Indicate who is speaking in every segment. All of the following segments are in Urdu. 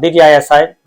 Speaker 1: DGISI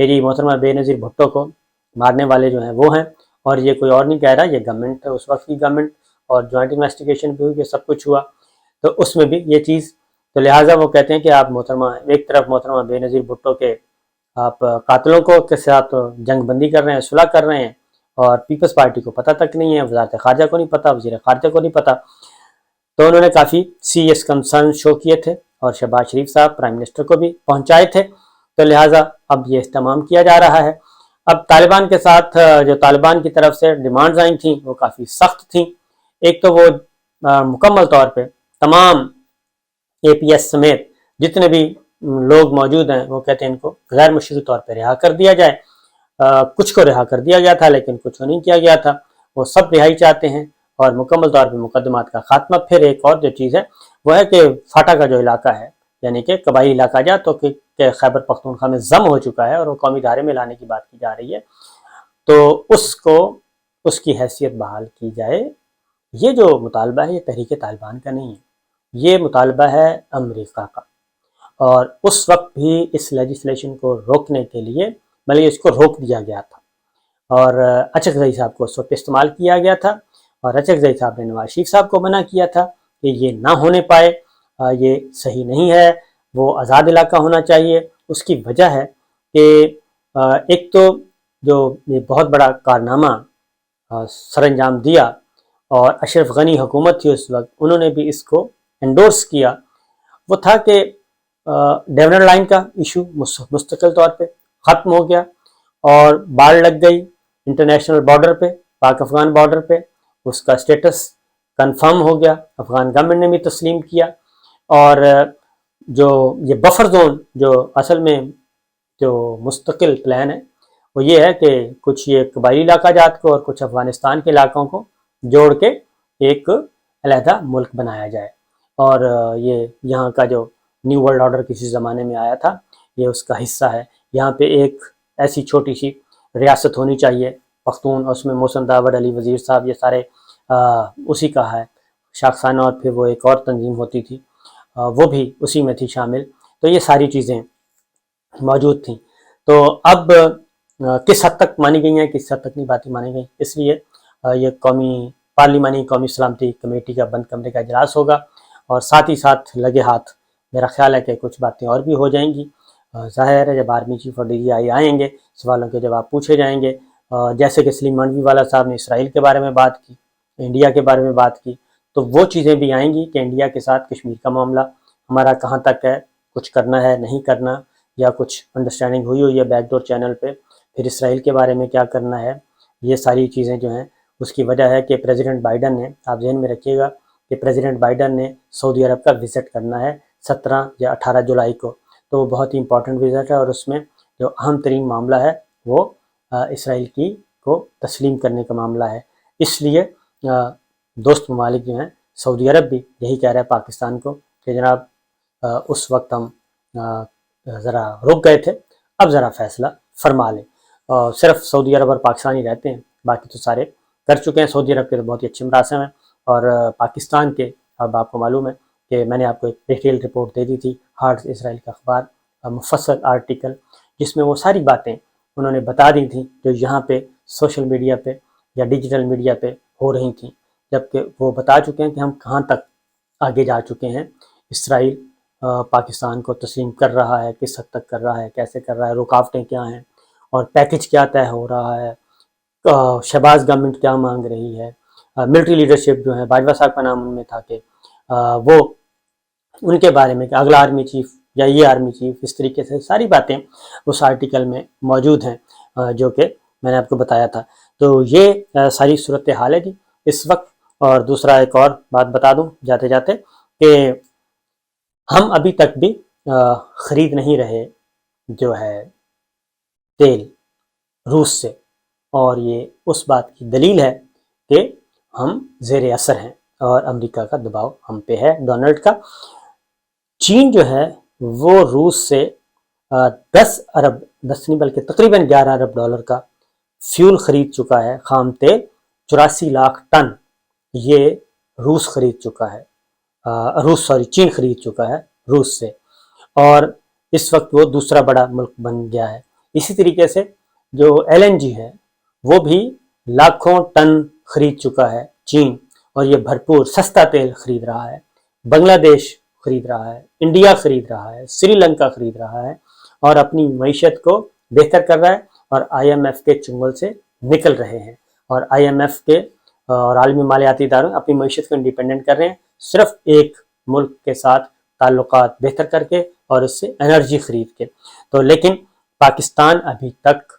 Speaker 1: کہ جی محترمہ بے نظیر بھٹو کو مارنے والے جو ہیں وہ ہیں، اور یہ کوئی اور نہیں کہہ رہا، یہ گورنمنٹ ہے، اس وقت کی گورنمنٹ، اور جوائنٹ انویسٹیگیشن بھی ہوئی، یہ سب کچھ ہوا، تو اس میں بھی یہ چیز، تو لہٰذا وہ کہتے ہیں کہ آپ محترمہ ایک طرف محترمہ بے نظیر بھٹو کے آپ قاتلوں کو کے ساتھ جنگ بندی کر رہے ہیں، صلح کر رہے ہیں، اور پیپلز پارٹی کو پتہ تک نہیں ہے، وزارت خارجہ کو نہیں پتہ، وزیر خارجہ کو نہیں پتہ. تو انہوں نے کافی سیریس کنسرن شو کیے تھے، اور شہباز شریف صاحب پرائم منسٹر کو بھی پہنچائے تھے. تو لہٰذا اب یہ اہتمام کیا جا رہا ہے. اب طالبان کے ساتھ جو طالبان کی طرف سے ڈیمانڈز آئی تھیں وہ کافی سخت تھیں. ایک تو وہ مکمل طور پہ تمام اے پی ایس سمیت جتنے بھی لوگ موجود ہیں وہ کہتے ہیں ان کو غیر مشروع طور پہ رہا کر دیا جائے. کچھ کو رہا کر دیا گیا تھا لیکن کچھ کو نہیں کیا گیا تھا. وہ سب رہائی چاہتے ہیں اور مکمل طور پہ مقدمات کا خاتمہ. پھر ایک اور جو چیز ہے وہ ہے کہ فاٹا کا جو علاقہ ہے، یعنی کہ قبائلی علاقہ جات تو کہ خیبر پختونخوا میں ضم ہو چکا ہے اور وہ قومی دھارے میں لانے کی بات کی جا رہی ہے، تو اس کو اس کی حیثیت بحال کی جائے. یہ جو مطالبہ ہے یہ تحریک طالبان کا نہیں ہے، یہ مطالبہ ہے امریکہ کا. اور اس وقت بھی اس لیجسلیشن کو روکنے کے لیے بلکہ اس کو روک دیا گیا تھا، اور اچکزئی صاحب کو اس وقت استعمال کیا گیا تھا، اور اچکزئی صاحب نے نواز شریف صاحب کو منع کیا تھا کہ یہ نہ ہونے پائے، یہ صحیح نہیں ہے، وہ آزاد علاقہ ہونا چاہیے. اس کی وجہ ہے کہ ایک تو جو یہ بہت بڑا کارنامہ سر انجام دیا، اور اشرف غنی حکومت تھی اس وقت، انہوں نے بھی اس کو انڈورس کیا، وہ تھا کہ ڈیونر لائن کا ایشو مستقل طور پہ ختم ہو گیا، اور باڑ لگ گئی انٹرنیشنل بارڈر پہ، پاک افغان بارڈر پہ. اس کا سٹیٹس کنفرم ہو گیا، افغان گورنمنٹ نے بھی تسلیم کیا. اور جو یہ بفر زون جو اصل میں جو مستقل پلان ہے وہ یہ ہے کہ کچھ یہ قبائلی علاقہ جات کو اور کچھ افغانستان کے علاقوں کو جوڑ کے ایک علیحدہ ملک بنایا جائے. اور یہ یہاں کا جو نیو ورلڈ آرڈر کسی زمانے میں آیا تھا یہ اس کا حصہ ہے. یہاں پہ ایک ایسی چھوٹی سی ریاست ہونی چاہیے پختون، اور اس میں محسن داور علی وزیر صاحب یہ سارے اسی کا ہے شاخسانہ، اور پھر وہ ایک اور تنظیم ہوتی تھی وہ بھی اسی میں تھی شامل. تو یہ ساری چیزیں موجود تھیں. تو اب کس حد تک مانی گئی ہیں کس حد تک نہیں باتیں مانی گئی، اس لیے یہ پارلیمانی قومی سلامتی کمیٹی کا بند کمرے کا اجلاس ہوگا، اور ساتھ ہی ساتھ لگے ہاتھ میرا خیال ہے کہ کچھ باتیں اور بھی ہو جائیں گی. ظاہر ہے جب آرمی چیف اور ڈی جی آئی آئیں گے سوالوں کے جواب پوچھے جائیں گے. جیسے کہ سلیم منڈوی والا صاحب نے اسرائیل کے بارے میں بات کی، انڈیا کے بارے میں بات کی، تو وہ چیزیں بھی آئیں گی کہ انڈیا کے ساتھ کشمیر کا معاملہ ہمارا کہاں تک ہے، کچھ کرنا ہے نہیں کرنا، یا کچھ انڈرسٹینڈنگ ہوئی ہے بیک ڈور چینل پہ. پھر اسرائیل کے بارے میں کیا کرنا ہے، یہ ساری چیزیں جو ہیں اس کی وجہ ہے کہ پریزیڈنٹ بائیڈن نے، آپ ذہن میں رکھیے گا کہ پریزیڈنٹ بائیڈن نے سعودی عرب کا وزٹ کرنا ہے 17 یا 18 جولائی کو. تو وہ بہت ہی امپورٹنٹ وزٹ ہے، اور اس میں جو اہم ترین معاملہ ہے وہ اسرائیل کی کو تسلیم کرنے کا معاملہ ہے. اس لیے دوست ممالک جو ہیں سعودی عرب بھی یہی کہہ رہا ہے پاکستان کو کہ جناب اس وقت ہم ذرا رک گئے تھے، اب ذرا فیصلہ فرما لیں. صرف سعودی عرب اور پاکستان ہی رہتے ہیں، باقی تو سارے کر چکے ہیں. سعودی عرب کے تو بہت ہی اچھے مراسم ہیں، اور پاکستان کے اب آپ کو معلوم ہے کہ میں نے آپ کو ایک ڈیٹیل رپورٹ دے دی تھی ہارٹس اسرائیل کا اخبار، مفصل آرٹیکل، جس میں وہ ساری باتیں انہوں نے بتا دی تھیں جو یہاں پہ سوشل میڈیا پہ یا ڈیجیٹل میڈیا پہ ہو رہی تھیں، جبکہ وہ بتا چکے ہیں کہ ہم کہاں تک آگے جا چکے ہیں. اسرائیل پاکستان کو تسلیم کر رہا ہے، کس حد تک کر رہا ہے، کیسے کر رہا ہے، رکاوٹیں کیا ہیں، اور پیکج کیا طے ہو رہا ہے، شہباز گورنمنٹ کیا مانگ رہی ہے. ملٹری لیڈرشپ جو ہے باجوہ صاحب کا نام ان میں تھا کہ وہ ان کے بارے میں کہ اگلا آرمی چیف یا یہ آرمی چیف، اس طریقے سے ساری باتیں اس آرٹیکل میں موجود ہیں جو کہ میں نے آپ کو بتایا تھا. تو یہ ساری صورتحال ہے جی اس وقت. اور دوسرا ایک اور بات بتا دوں جاتے جاتے کہ ہم ابھی تک بھی خرید نہیں رہے جو ہے تیل روس سے، اور یہ اس بات کی دلیل ہے کہ ہم زیر اثر ہیں اور امریکہ کا دباؤ ہم پہ ہے، ڈونلڈ کا. چین جو ہے وہ روس سے 10 نہیں بلکہ تقریباً 11 ارب ڈالر کا فیول خرید چکا ہے، خام تیل 84 لاکھ ٹن یہ روس خرید چکا ہے، چین خرید چکا ہے روس سے، اور اس وقت وہ دوسرا بڑا ملک بن گیا ہے. اسی طریقے سے جو LNG ہے وہ بھی لاکھوں ٹن خرید چکا ہے چین، اور یہ بھرپور سستا تیل خرید رہا ہے، بنگلہ دیش خرید رہا ہے، انڈیا خرید رہا ہے، سری لنکا خرید رہا ہے، اور اپنی معیشت کو بہتر کر رہا ہے، اور IMF کے چنگل سے نکل رہے ہیں، اور IMF کے اور عالمی مالیاتی اداروں اپنی معیشت کو انڈیپینڈنٹ کر رہے ہیں، صرف ایک ملک کے ساتھ تعلقات بہتر کر کے اور اس سے انرجی خرید کے۔ تو لیکن پاکستان ابھی تک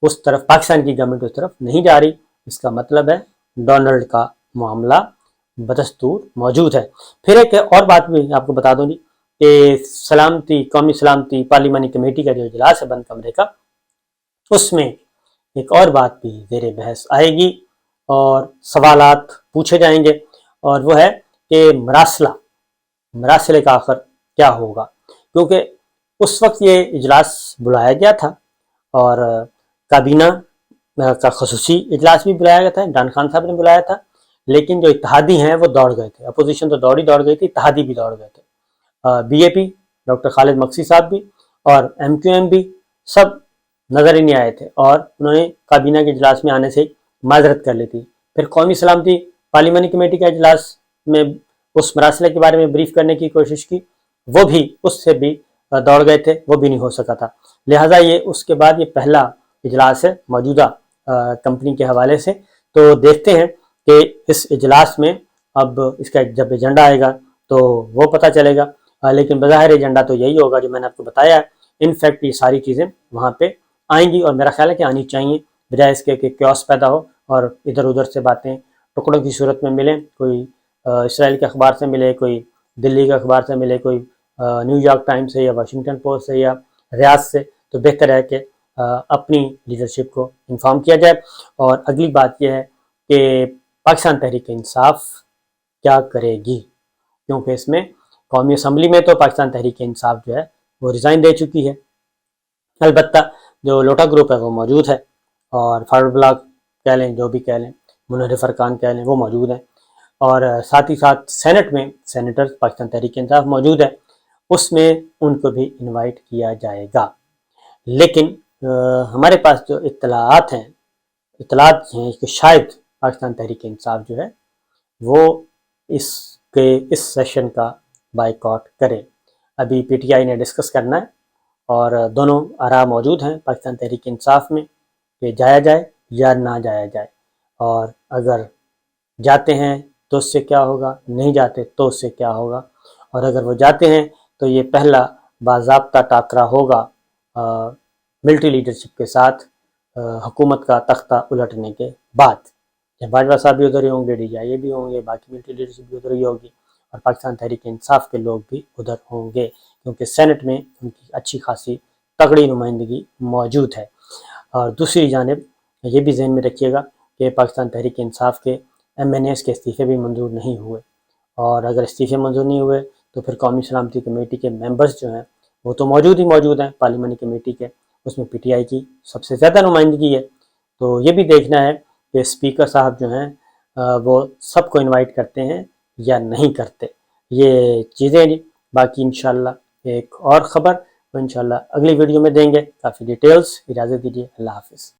Speaker 1: اس طرف، پاکستان کی گورنمنٹ اس طرف نہیں جا رہی۔ اس کا مطلب ہے ڈونلڈ کا معاملہ بدستور موجود ہے۔ پھر ایک اور بات بھی آپ کو بتا دوں جی کہ سلامتی، قومی سلامتی پارلیمانی کمیٹی کا جو اجلاس ہے بند کمرے کا، اس میں ایک اور بات بھی زیر بحث آئے گی اور سوالات پوچھے جائیں گے، اور وہ ہے کہ مراسلے کا آخر کیا ہوگا، کیونکہ اس وقت یہ اجلاس بلایا گیا تھا اور کابینہ کا خصوصی اجلاس بھی بلایا گیا تھا، عمران خان صاحب نے بلایا تھا، لیکن جو اتحادی ہیں وہ دوڑ گئے تھے، اپوزیشن تو دوڑ گئی تھی، اتحادی بھی دوڑ گئے تھے، BAP ڈاکٹر خالد مکسی صاحب بھی اور MQM بھی سب نظر ہی نہیں آئے تھے، اور انہوں نے کابینہ کے اجلاس میں آنے سے معذرت کر لی تھی۔ پھر قومی سلامتی پارلیمانی کمیٹی کا اجلاس میں اس مراسلے کے بارے میں بریف کرنے کی کوشش کی، وہ بھی اس سے بھی دوڑ گئے تھے، وہ بھی نہیں ہو سکا تھا، لہٰذا یہ اس کے بعد یہ پہلا اجلاس ہے موجودہ کمپنی کے حوالے سے۔ تو دیکھتے ہیں کہ اس اجلاس میں اب اس کا جب ایجنڈا آئے گا تو وہ پتہ چلے گا، لیکن بظاہر ایجنڈا تو یہی ہوگا جو میں نے آپ کو بتایا ہے۔ انفیکٹ یہ ساری چیزیں وہاں پہ آئیں گی، اور میرا خیال ہے کہ آنی چاہیے، بجائے اس کے کہ کیوس پیدا ہو اور ادھر ادھر سے باتیں ٹکڑوں کی صورت میں ملیں، کوئی اسرائیل کے اخبار سے ملے، کوئی دلی کے اخبار سے ملے، کوئی نیو یارک ٹائمز سے یا واشنگٹن پوسٹ سے یا ریاض سے۔ تو بہتر ہے کہ اپنی لیڈرشپ کو انفارم کیا جائے۔ اور اگلی بات یہ ہے کہ پاکستان تحریک انصاف کیا کرے گی، کیونکہ اس میں قومی اسمبلی میں تو پاکستان تحریک انصاف جو ہے وہ ریزائن دے چکی ہے، البتہ جو لوٹا گروپ ہے وہ موجود ہے، اور فارورڈ بلاک کہہ لیں، جو بھی کہہ لیں، منحرف ارکان کہہ لیں، وہ موجود ہیں، اور ساتھ ہی ساتھ سینٹ میں سینیٹر پاکستان تحریک انصاف موجود ہے، اس میں ان کو بھی انوائٹ کیا جائے گا۔ لیکن ہمارے پاس جو اطلاعات ہیں کہ شاید پاکستان تحریک انصاف جو ہے وہ اس سیشن کا بائیکاٹ کرے۔ ابھی PTI نے ڈسکس کرنا ہے، اور دونوں آراء موجود ہیں پاکستان تحریک انصاف میں کہ جایا جائے یا نہ جایا جائے، اور اگر جاتے ہیں تو اس سے کیا ہوگا، نہیں جاتے تو اس سے کیا ہوگا، اور اگر وہ جاتے ہیں تو یہ پہلا باضابطہ ٹاکرا ہوگا ملٹری لیڈرشپ کے ساتھ حکومت کا تختہ الٹنے کے بعد۔ جب باجوہ صاحب بھی ادھر ہی ہوں گے، DJI بھی ہوں گے، باقی ملٹری لیڈرشپ بھی ادھر ہی ہوگی، اور پاکستان تحریک انصاف کے لوگ بھی ادھر ہوں گے، کیونکہ سینٹ میں ان کی اچھی خاصی تگڑی نمائندگی موجود ہے۔ اور دوسری جانب یہ بھی ذہن میں رکھیے گا کہ پاکستان تحریک انصاف کے MNAs کے استعفے بھی منظور نہیں ہوئے، اور اگر استعفے منظور نہیں ہوئے تو پھر قومی سلامتی کمیٹی کے ممبرز جو ہیں وہ تو موجود ہیں پارلیمانی کمیٹی کے، اس میں PTI کی سب سے زیادہ نمائندگی ہے۔ تو یہ بھی دیکھنا ہے کہ اسپیکر صاحب جو ہیں وہ سب کو انوائٹ کرتے ہیں یا نہیں کرتے، یہ چیزیں جی۔ باقی انشاءاللہ ایک اور خبر وہ انشاءاللہ اگلی ویڈیو میں دیں گے، کافی ڈیٹیلز۔ اجازت دیجیے، اللہ حافظ۔